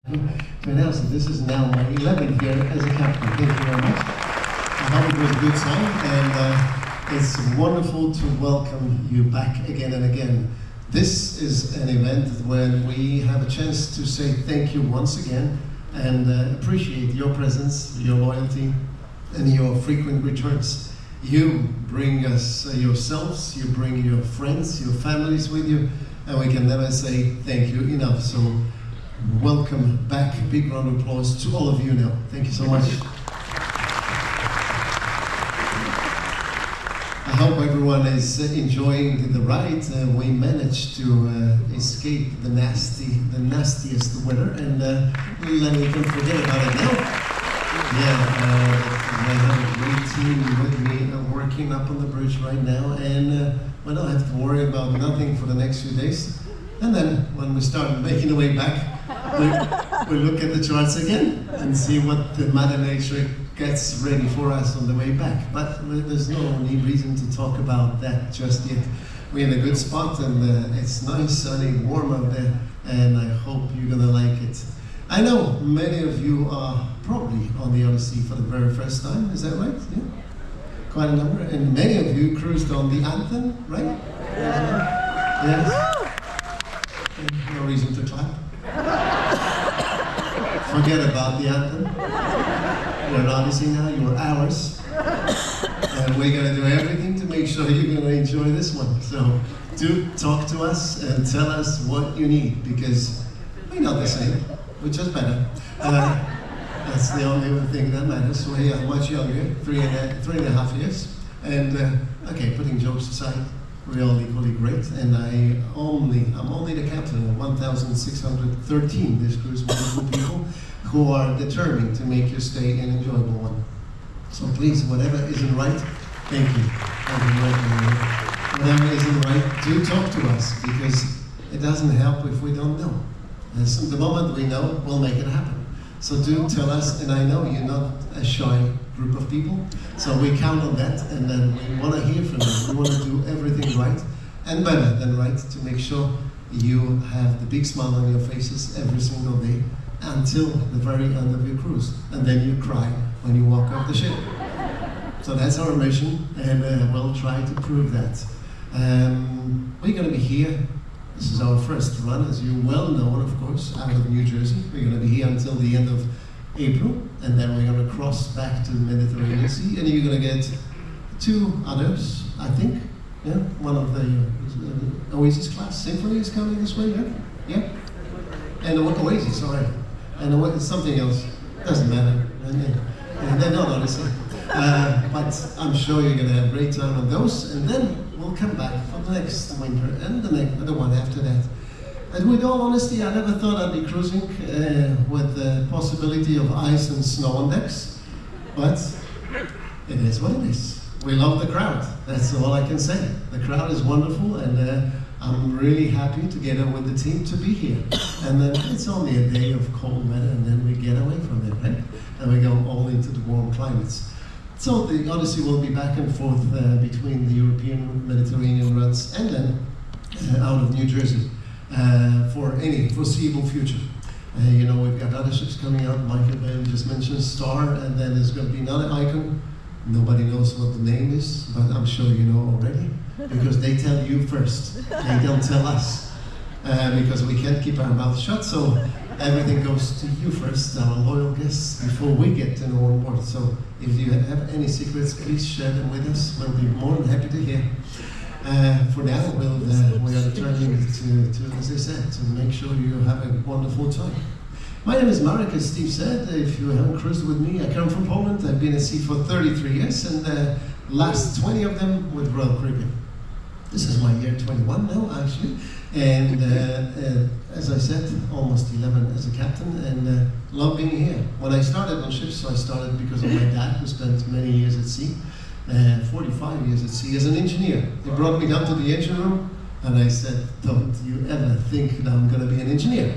To announce that this is now my 11th year as a captain. Thank you very much. I hope it was a good time, and it's wonderful to welcome you back again and again. This is an event where we have a chance to say thank you once again and appreciate your presence, your loyalty, and your frequent returns. You bring us yourselves, you bring your friends, your families with you, and we can never say thank you enough. So welcome back. Big round of applause to all of you now. Thank you so much. I hope everyone is enjoying the ride. We managed to escape the nastiest weather, and we can forget about it now. I have a great team with me working up on the bridge right now, and we don't have to worry about nothing for the next few days. And then when we start making the way back, we look at the charts again and see what the Mother Nature gets ready for us on the way back. But there's no reason to talk about that just yet. We're in a good spot, and it's nice, sunny, warm out there, and I hope you're gonna like it. I know many of you are probably on the Odyssey for the very first time, is that right? Yeah? Quite a number, and many of you cruised on the Anthem, right? Yes. No reason to clap. Forget about the Anthem. You're Odyssey now, you're ours. And we're gonna do everything to make sure you're gonna enjoy this one. So do talk to us and tell us what you need, because we're not the same, we're just better. That's the only thing that matters. We are much younger, three and a half years. And okay, putting jokes aside, we're all equally great, and I'm only the captain of 1,613 this cruise, wonderful people who are determined to make your stay an enjoyable one. So please, whatever isn't right, thank you. Whatever isn't right, do talk to us, because it doesn't help if we don't know. And so the moment we know, we'll make it happen. So do tell us, and I know you're not a shy group of people, so we count on that, and then we want to hear from you. We want to do everything right, and better than right, to make sure you have the big smile on your faces every single day until the very end of your cruise, and then you cry when you walk off the ship. So that's our mission, and we'll try to prove that. We're going to be here. This is our first run, as you well know, of course, out of New Jersey. We're going to be here until the end of April, and then we're going to cross back to the Mediterranean Sea, and you're going to get two others, I think. Yeah, one of the Oasis class Symphony is coming this way, yeah? Yeah? And Oasis, all right. And something else, doesn't matter. And they're not Odyssey. But I'm sure you're going to have a great time on those, and then we'll come back for the next winter and the one after that. And with all honesty, I never thought I'd be cruising with the possibility of ice and snow on decks, but it is what it is. We love the crowd, that's all I can say. The crowd is wonderful, and I'm really happy together with the team to be here. And then it's only a day of cold weather, and then we get away from it, right? And we go all into the warm climates. So the Odyssey will be back and forth between the European Mediterranean routes and then out of New Jersey for any foreseeable future. You know, we've got other ships coming out. Michael Bailey just mentioned Star, and then there's going to be another icon. Nobody knows what the name is, but I'm sure you know already, because they tell you first. They don't tell us, because we can't keep our mouth shut, so everything goes to you first, our loyal guests, before we get to know on board. So if you have any secrets, please share them with us. We'll be more than happy to hear. For now, we are determined to, as I said, to make sure you have a wonderful time. My name is Marek, as Steve said. If you haven't cruised with me, I come from Poland. I've been at sea for 33 years, and the last 20 of them with Royal Caribbean. This is my year 21 now, actually. And as I said, almost 11 as a captain, and love being here. When I started on ships, so I started because of my dad, who spent many years at sea, 45 years at sea as an engineer. He brought me down to the engine room, and I said, don't you ever think that I'm going to be an engineer.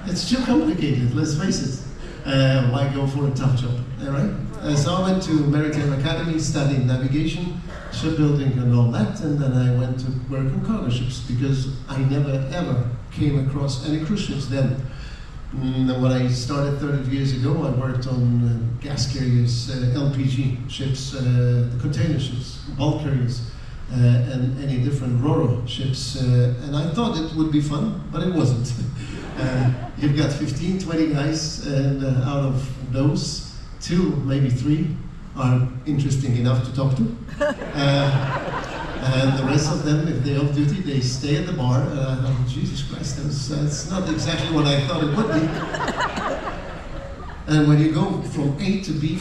It's too complicated, let's face it. Why go for a tough job, all right? So I went to Maritime Academy, studied navigation, shipbuilding and all that, and then I went to work on cargo ships, because I never ever came across any cruise ships then. When I started 30 years ago, I worked on gas carriers, LPG ships, container ships, bulk carriers, and any different Ro-Ro ships. And I thought it would be fun, but it wasn't. You've got 15, 20 guys, and out of those, 2, maybe 3 are interesting enough to talk to. And the rest of them, if they're off duty, they stay at the bar. And I thought, Jesus Christ, that's not exactly what I thought it would be. And when you go from A to B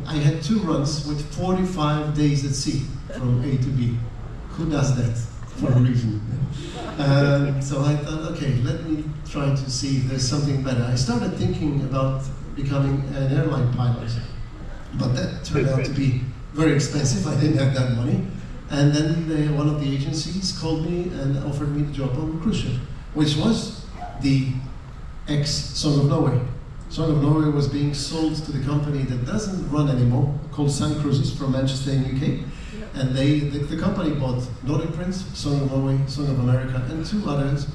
I had 2 runs with 45 days at sea from A to B. Who does that for a reason? So I thought, okay, let me try to see if there's something better. I started thinking about becoming an airline pilot, but that turned out to be very expensive. I didn't have that money. And then one of the agencies called me and offered me the job on the cruise ship, which was the ex-Song of Norway. Song of Norway was being sold to the company that doesn't run anymore, called Sun Cruises from Manchester in UK. And the company bought Nordic Prince, Song of Norway, Song of America, and 2 others,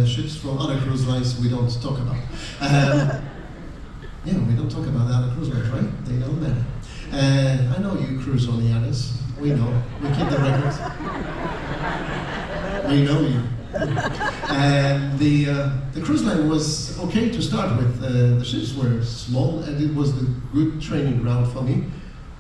ships from other cruise lines we don't talk about. Yeah, we don't talk about the other cruise lines, right? They don't matter. I know you cruise on the others. We know. We keep the records. We know you. And the cruise line was okay to start with. The ships were small, and it was the good training ground for me.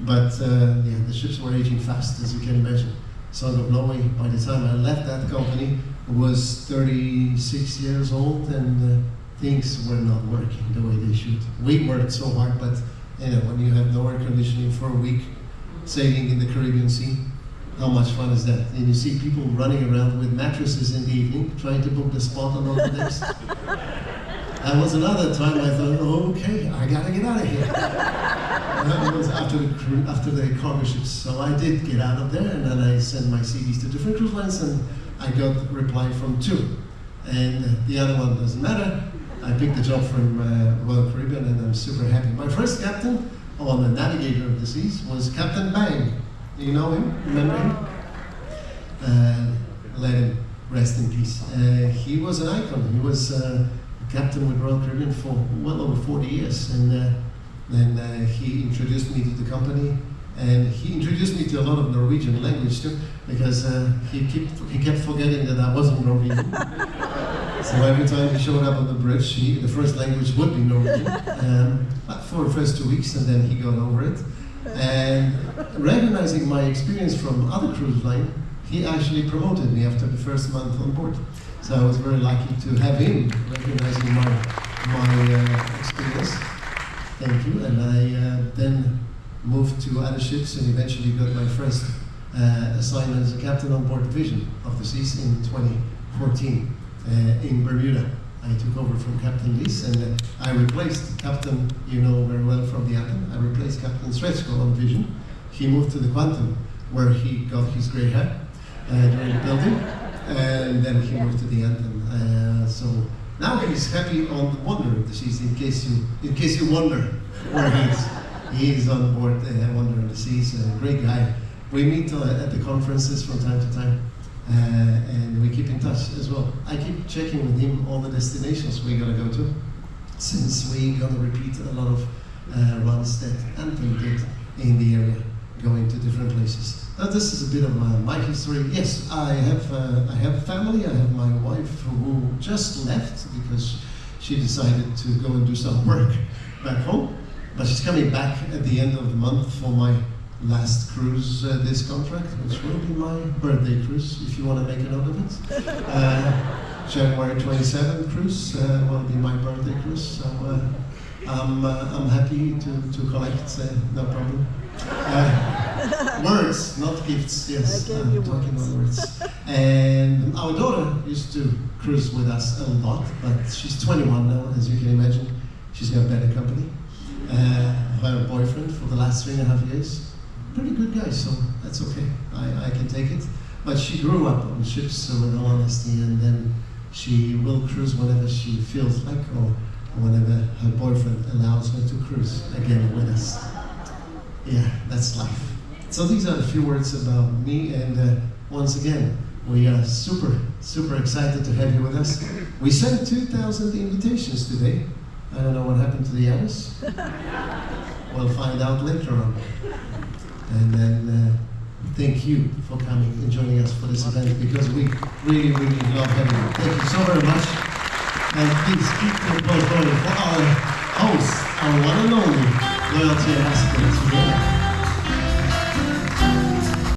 But yeah, the ships were aging fast, as you can imagine. Song of Norway, by the time I left that company, was 36 years old, and things were not working the way they should. We worked so hard, but you know, when you have no air conditioning for a week, sailing in the Caribbean Sea, how much fun is that? And you see people running around with mattresses in the evening, trying to book the spot on all the decks. That was another time I thought, oh, okay, I gotta get out of here. And that was after the cargo ships. So I did get out of there, and then I sent my CVs to different cruise lines, and I got a reply from 2. And the other one doesn't matter. I picked the job from Royal Caribbean, and I'm super happy. My first captain on the Navigator of the Seas was Captain Bang. Do you know him? Remember him? Let him rest in peace. He was an icon. He was captain with Royal Caribbean for well over 40 years. And then he introduced me to the company. And he introduced me to a lot of Norwegian language too, because he kept forgetting that I wasn't Norwegian. So every time he showed up on the bridge, the first language would be Norwegian. But for the first 2 weeks, and then he got over it. And recognizing my experience from other cruise line, he actually promoted me after the first month on board. So I was very lucky to have him recognizing my experience. Thank you. And I then moved to other ships and eventually got my first assignment as a captain on board Vision of the Seas in 2014 in Bermuda. I took over from Captain Lees, and I replaced Captain, you know very well from the Anthem, I replaced Captain Sretsko on Vision. He moved to the Quantum, where he got his gray hair during the building, and then he moved to the Anthem. So now he's happy on the Wonder of the Seas, in case you wonder where he is. He is on board Wonder of the Seas, a great guy. We meet at the conferences from time to time. And we keep in touch as well. I keep checking with him all the destinations we're gonna go to, since we're gonna repeat a lot of runs that Anthem did in the area, going to different places. Now, this is a bit of my history. Yes, I have a family. I have my wife who just left because she decided to go and do some work back home, but she's coming back at the end of the month for my last cruise this contract, which will be my birthday cruise, if you want to make a note of it. January 27th cruise will be my birthday cruise, so I'm happy to collect, no problem. Words, not gifts, yes, I'm talking about words. And our daughter used to cruise with us a lot, but she's 21 now, as you can imagine. She's got better company. Her boyfriend for the last 3.5 years. Pretty good guy, so that's okay. I can take it. But she grew up on ships, so in all honesty, and then she will cruise whenever she feels like, or whenever her boyfriend allows her to cruise again with us. Yeah, that's life. So these are a few words about me, and once again, We are super excited to have you with us. We sent 2,000 invitations today. I don't know what happened to the others. We'll find out later on. And then thank you for coming and joining us for this event, because we really love having you. Thank you so very much. And please keep the applause going for our host, our one and only loyalty ambassador today.